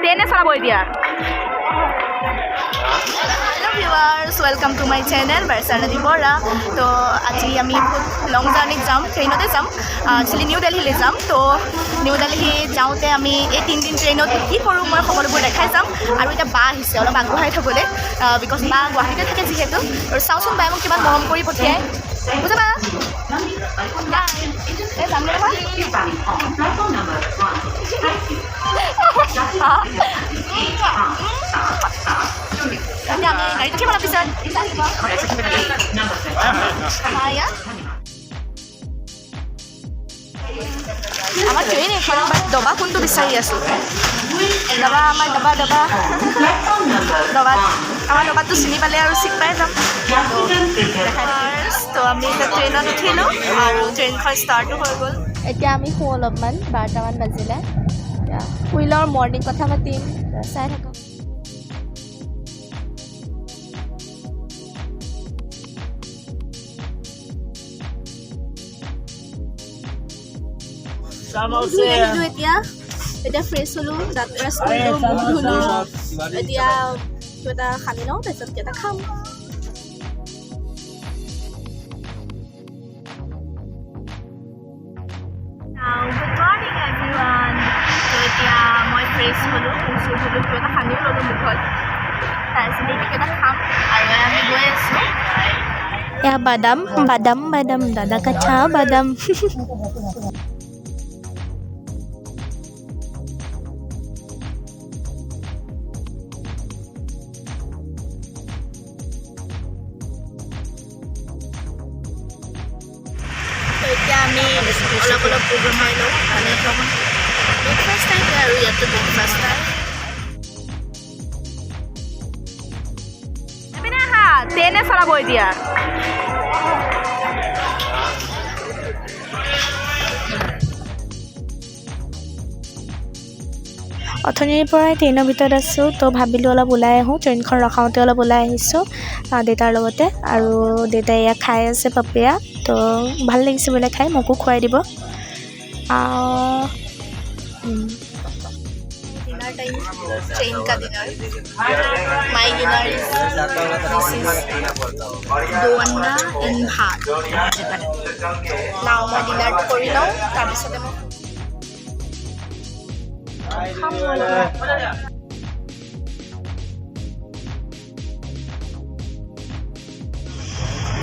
ট্ৰেইনে চলাব এতিয়া hello viewers welcome to my channel Barsha Nadi Bora तो आज आमी बहुत लंग जार्नी जाम ट्रेनते जाम एक्चुअली न्यू दिल्ली जाम तो न्यू दिल्ली जाऊँते आमी ये 3 दिन ट्रेनत कि करूँ मैं सकलोबोर देखाई जाम और इतना बा आहिसे अलप आगबঢ়াই थबले बिकज बा गुवाहाटीते थाके जिहेतु और चाওঁচোন बाय মোক किमान मरम কৰি পঠিয়াই বুঝা বা এই যাম ৰবা nanti kami dari itu gimana bisa ya আমাৰ ট্ৰেন এখন দবা কোনটো বিচাৰি আছো দবা আমাৰ দবা আমাৰ দবাটো চিনি পালে আৰু চিট পাই যাম তো আমি এতিয়া ট্ৰেইনত উঠিলোঁ আৰু ট্ৰেইনখন ষ্টাৰ্টো হৈ গ'ল এতিয়া আমি শুওঁ অলপমান 12টামান বাজিলে শুই লওঁ মৰ্ণিং কথা পাতিম চাই থাকক এতিয়া ফ্ৰেছ হ'লোঁ দাঁত ব্ৰাছ কৰিলোঁ মুখ ধুলোঁ এতিয়া কিবা এটা সানি লওঁ তাৰপিছত কিবা এটা খাম গুড মৰ্ণিং এভৰিৱান তো এতিয়া মই ফ্ৰেছ হ'লোঁ মুখ চুখ ধুলোঁ কিবা এটা সানিও ল'লোঁ মুখত তাৰপিছত এতিয়া কিবা এটা খাম আৰু আমি গৈ আছোঁ এয়া বাদাম বাদাম বাদাম দাদা কাঠা বাদাম এতিয়া আমি অলপ অলপ বনাই লওঁ মানে ব্ৰেকফাষ্ট টাইপ আৰু ইয়াতে ব্ৰেকফাষ্ট টাইপ ট্ৰেইনে চলাব এতিয়া অথনিৰ পৰাই ট্ৰেইনৰ ভিতৰত আছোঁ তো ভাবিলোঁ অলপ ওলাই আহোঁ ট্ৰেইনখন ৰখাওঁতে অলপ ওলাই আহিছোঁ দেউতাৰ লগতে আৰু দেউতাই এয়া খাই আছে পাপিয়া তো ভাল লাগিছে বোলে খাই মোকো খুৱাই দিব ডিনাৰ টাইম ট্ৰেইন কা ডিনাৰ মাই ডিনাৰ ইজ দো আন্না এণ্ড ভাত নাও মই ডিনাৰটো কৰি লওঁ তাৰপিছতে মই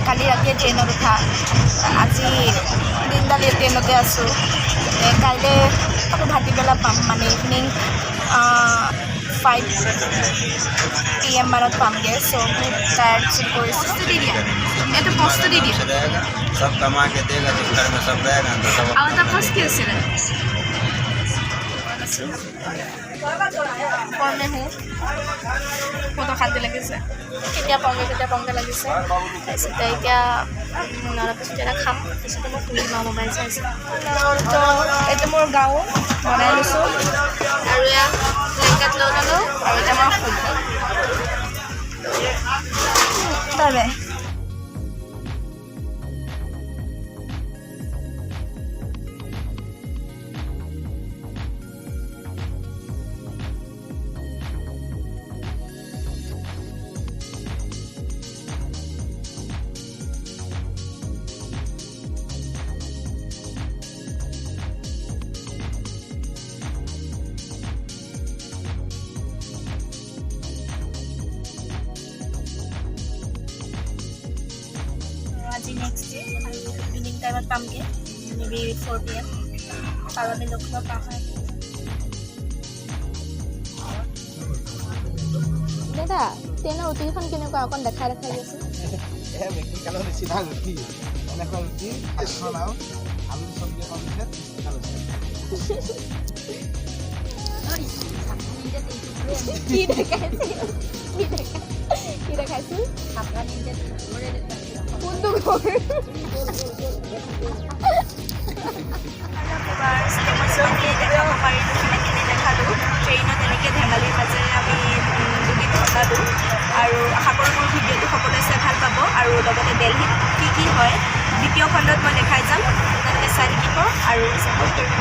কালি ৰাতিয়ে ট্ৰেইনত উঠা আজি দিনডাল ট্ৰেইনতে আছোঁ কাইলৈ আকৌ ভাটিবেলা পাম মানে ইভিনিং 5 PM মানত পামগৈ চ' বহুত টায়াৰ্ড ফিল কৰিছোঁ এইটো বস্তু দি দিয়ে আৰু এটা বস্তু কি আছিলে কৰ্মে হওঁ বহুত অশান্তি লাগিছে কেতিয়া পাওঁগৈ লাগিছে তাৰপিছতে এতিয়া অলপ পিছত এটা খাম তাৰপিছতে মই শুনি লওঁ মোবাইল চাইছোঁ তো এইটো মোৰ গাঁও বনাই লৈছোঁ আৰু এয়া ব্লেংকেট লৈ ল'লোঁ আৰু এতিয়া মই শুম তাৰে আজি নেক্সট ডে আৰু ইভিনিং টাইমত পামগৈ মেবি 4 PM আৰু আমি লখিমপুৰ পাম দাদা ট্ৰেইনৰ ৰুটিখন কেনেকুৱা অকণ দেখাই গৈছে কি দেখাইছিল কোনটো ঘৰ দেখালোঁ ট্ৰেইনত এনেকৈ ধেমালিৰ মাজেৰে আমি দুদিন কটালোঁ আৰু আশা কৰোঁ মোৰ ভিডিঅ'টো সকলোৱে চাই ভাল পাব আৰু লগতে দিল্লীত কি হয় দ্বিতীয় খণ্ডত মই দেখাই যাম আপোনালোকে চাই থাকিব আৰু ছাপোৰ্ট কৰিব